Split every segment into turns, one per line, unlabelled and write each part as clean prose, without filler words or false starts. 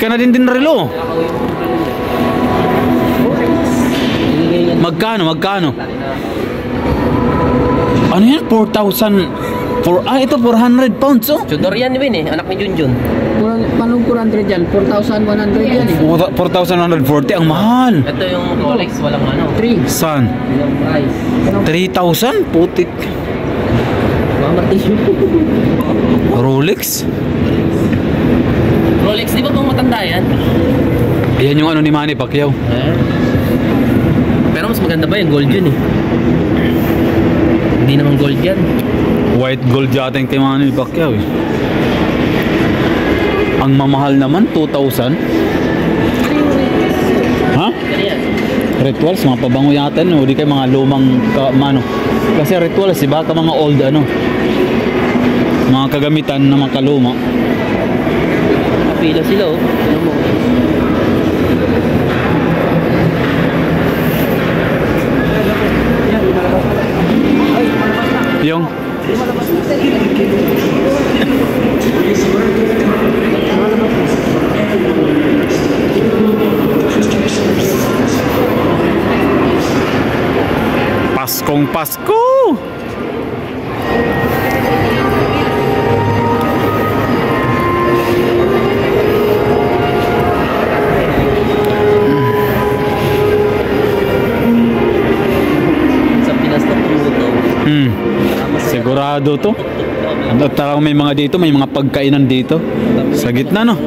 Canadian din relo. Magkano? Ano yan? 4,000. Ito 400 pounds, oh.
Tudor yan yun eh, anak ni Junjun.
Manong 400 yan, 4,100 yan eh.
4,140, ang mahal.
Ito yung Rolex, walang ano.
3.
Saan?
Yung price.
3,000? Putik.
Mamartisyo.
Rolex?
Rolex, di ba pang matanda yan?
Ayan yung ano ni Manny Pacquiao.
Pero mas maganda ba yung gold yun eh? Hindi naman gold yan.
White gold yata yung kay Manny Pacquiao eh. Ang mamahal naman, 2,000. Ha?
Ano yan?
Rituals, mga pabango yata no? Hindi kayo mga lumang mano. Kasi rituals, iba ka mga old ano. Mga kagamitan na mga kaluma.
Kapila sila oh. Ano mo?
Yung Paskong Pasko.
Sa Pinas to pumuto.
Sigurado to. At talagang may mga dito, may mga pagkainan dito. Sa gitna no.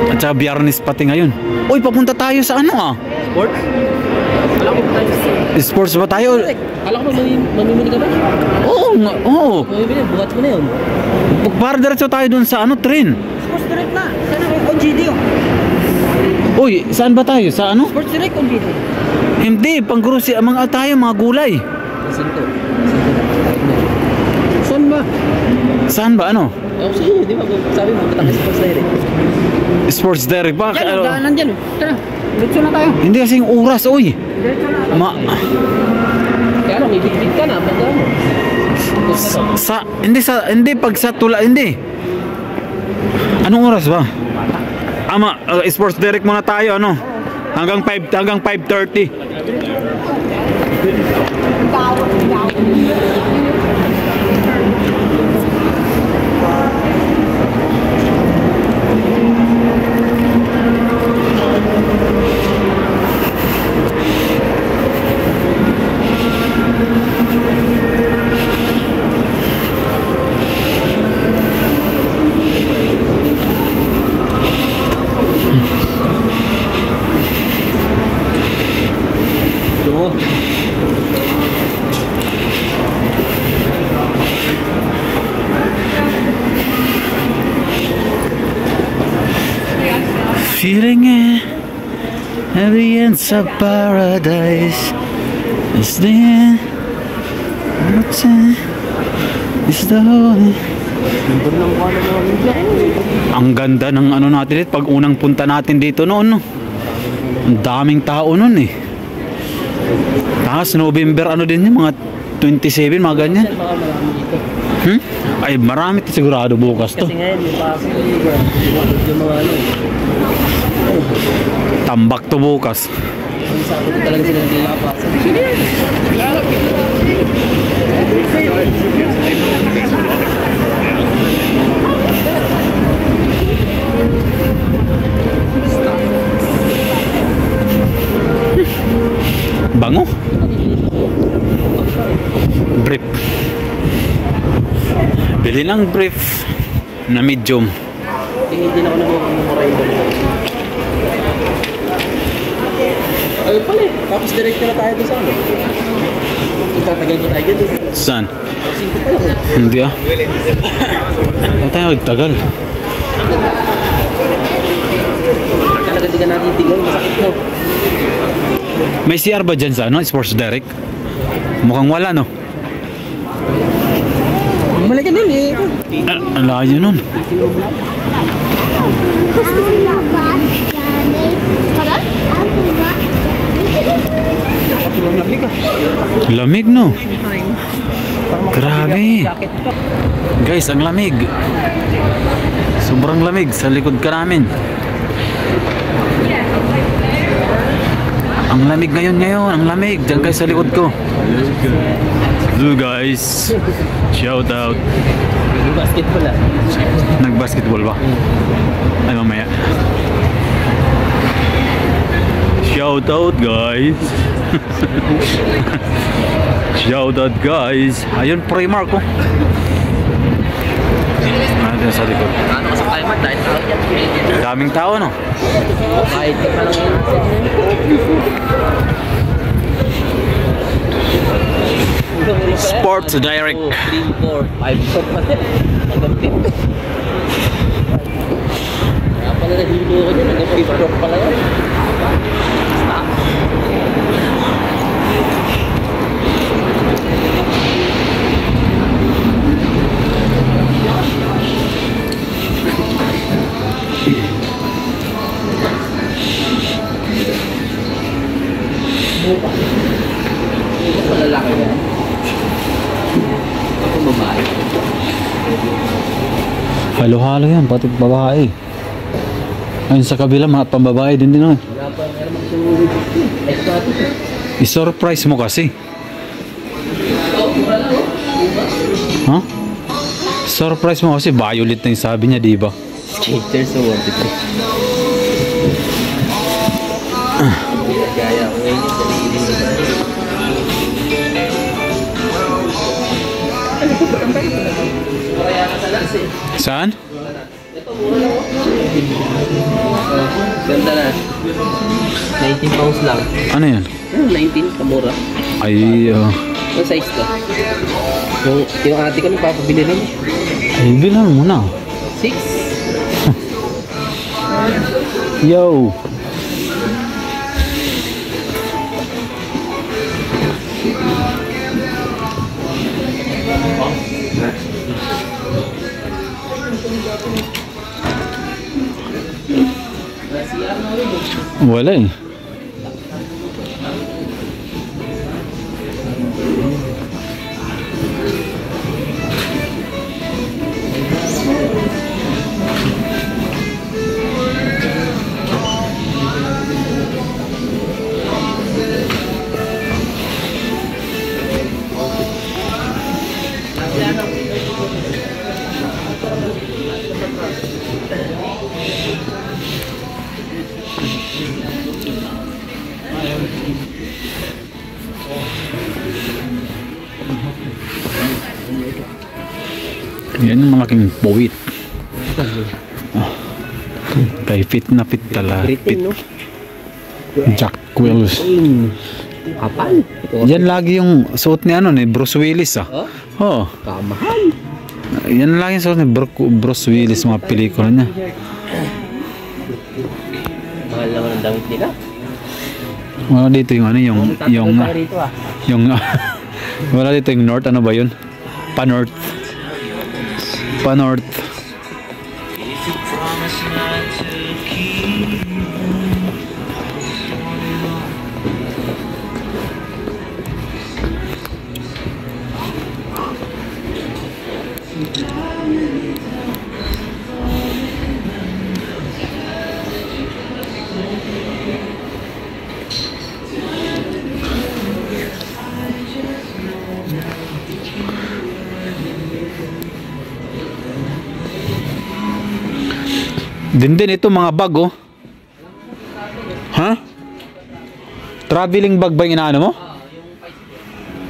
At saka Biyernes pati ngayon. Uy, papunta tayo sa ano ah?
Sport? Alam ko tayo sa
Sports ba tayo?
alam ko mamimili ka ba?
Oo, oo.
Mamimili, buhat mo na yun.
Para diretso tayo dun sa ano, train.
Sports Direct na. Sana on GD oh.
Uy, saan ba tayo? Sa ano?
Sports Direct on GD.
Hindi, pang-grocery, mga tayo, mga gulay.
Sinto.
Saan ba?
Saan ba, ano?
Ako sa'yo, di ba? Sabi mo, patang Sports Direct.
Sports Direct ba?
Yan, daanan dyan oh. Tara, diretso na tayo.
Hindi kasing oras, uy.
Diretso na.
Kaya ano, may big ka na, pagka mo.
Hindi pag sa tula, hindi. Anong oras ba? Sports Direct muna tayo, ano? Hanggang 5:30. Feeling it at the ends of paradise. Is the end. Is the whole. Ang ganda ng ano natin dito pag unang punta natin dito noon, no? Ang daming tao noon eh. Tapos November ano din yung mga 27 mga ganyan. Ay marami sigurado bukas to.
Kasi ngayon, yung pasok yung mga ano.
Tambak to bukas.
Ang sabi ko talaga sila naglalapasok.
Bango. Brief. Bili ng brief na medium.
Hindi na ako namumuray ko. Ayun pala eh. Tapos direct na tayo doon sa ano. Itatagal ba tayo dyan?
Saan?
Simple pala ko.
Hindi ah. Ano tayo magtagal?
Talaga di ka natin tignan. Masakit no.
May CR ba dyan sa ano? Sports Direct? Mukhang wala no?
Malaki nun eh.
Ang layo nun. Lamig no? Grabe. Guys, ang lamig. Sobrang lamig sa likod ka namin. Ang lamig ngayon, ang lamig. Diyan kayo sa likod ko. Hello guys. Shout out.
Basketball ah.
Nag-basketball ba? Ay mamaya. Shout out guys. Shout out guys. Ayun, Primark ko. Nandiyan sa likod.
Ano ka sa climate dahil tao yan?
Daming tao, no?
Kahit ka pa lang yan.
Sports Direct.
2, 3, 4, 5 shot pa din. Hanggang 5. Kaya pala nahilo ko dyan. Hanggang 5 shot pala yan. Stop. Ito lalaki yan. Ako babae.
Halo-halo yan, pati babae. Ayun sa kabila, mga pambabae din din.
Wala pa nga naman sumulog. Exotic.
I-surprise mo kasi. Ha? Surprise mo kasi violet na yung sabi niya, di ba?
Skater sa 1-3. Gaya ko ngayon yung sarili mo. Ano po ba ang balik? Kaya ka sa las eh.
Saan?
Ito, mura lang oh. Ganda na. 19 pounds lang.
Ano yan?
19, kamura.
Ay,
Ang size to? Yung ate ko nagpapabili rin.
ay bilang mo na.
6.
Yo! Wala eh. Yan yung malaking puwit. Kay fit na fit talaga.
Britain, no?
Jack Wells.
Kapal.
Yan lagi yung suot ni ano ni Bruce Willis ah.
Oh?
Oh.
Kamahal.
Yan lagi yung suot ni Bruce Willis mga pelikula niya.
Mahal naman ang damit nila.
Wala dito yung ano yung
Rito, ah.
yung wala dito yung North, ano ba yun? Pa-North. Pa-North. Din ito mga bag oh. Ha? Traveling bag ba yung inaano mo?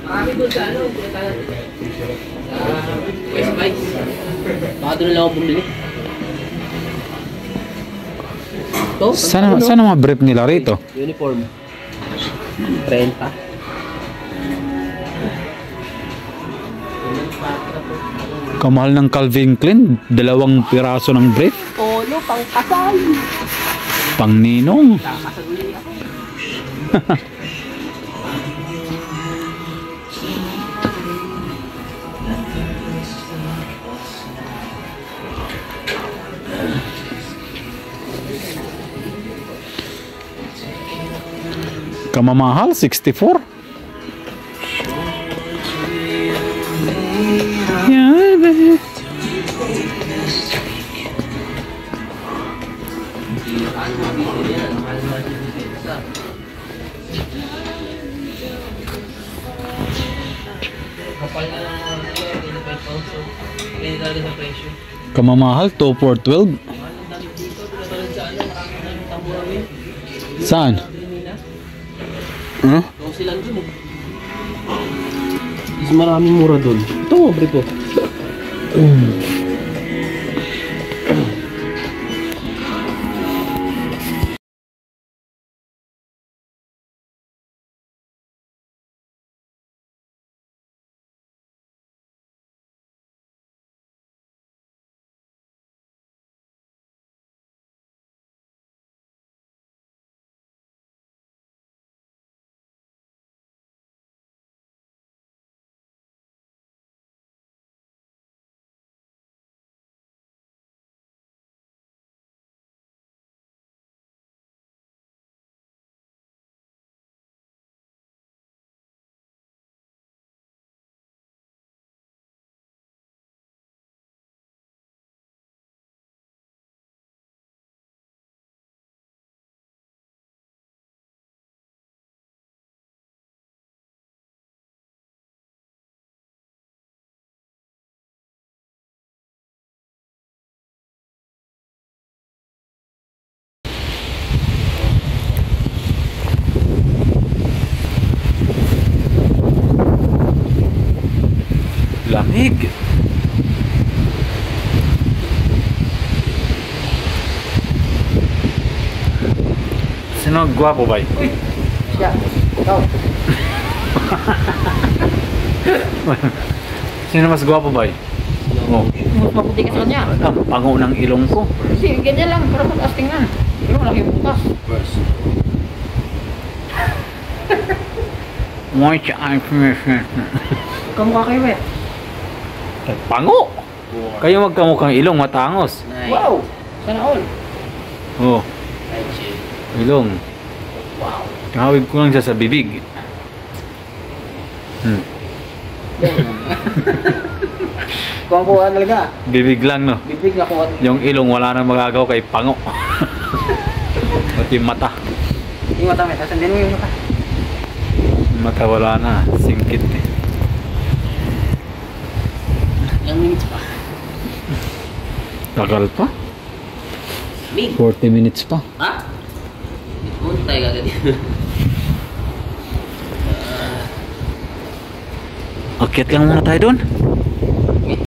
Marami doon sa ano. West Bikes. Baka doon lang ako bumili.
Sana mga brief nila rito?
Uniform. 30.
Kamahal ng Calvin Klein, 2 piraso ng brief.
Polo, pang kasal.
Pang ninong.
Kakasal ulit ako.
Kamamahal, 64. Yeah, baby.
kapal na ng mga nila, 25 pounds. So, hindi talaga sa presyo.
Kamamahal, 2 for 12.
Ang dami dito, pinatawid sa ano, marami ng tamburawin.
Saan?
Nila.
Huh?
Kung silang dun eh. Mas maraming mura dun. Ito, brito.
Lamig. Sino ang gwapo ba?
Siya. Ikaw.
Sino mas gwapo ba? Oh.
Mas maputi ka sa kanya.
Ang pango ng ilong ko.
Kasi ganyan lang, pero mataas tingnan. Pero malaki yung butas.
Which I
Kamukha kayo eh.
Pango! Kayo magkamukhang ilong, matangos.
Wow! Sana all.
Oh. Ilong.
Wow.
Kahawig ko lang siya sa bibig.
Kung kuha talaga.
Bibig lang, no?
Bibig na kuha.
Yung ilong wala nang magagawa kay pango. Pati yung mata.
Yung mata, may tasandin mo yung mata.
Mata wala na. Singkit eh.
Ilang minutes pa?
Tagal pa?
Big.
40 minutes pa.
Ha? Punta tayo kagad yun.
Akyat lang muna tayo doon.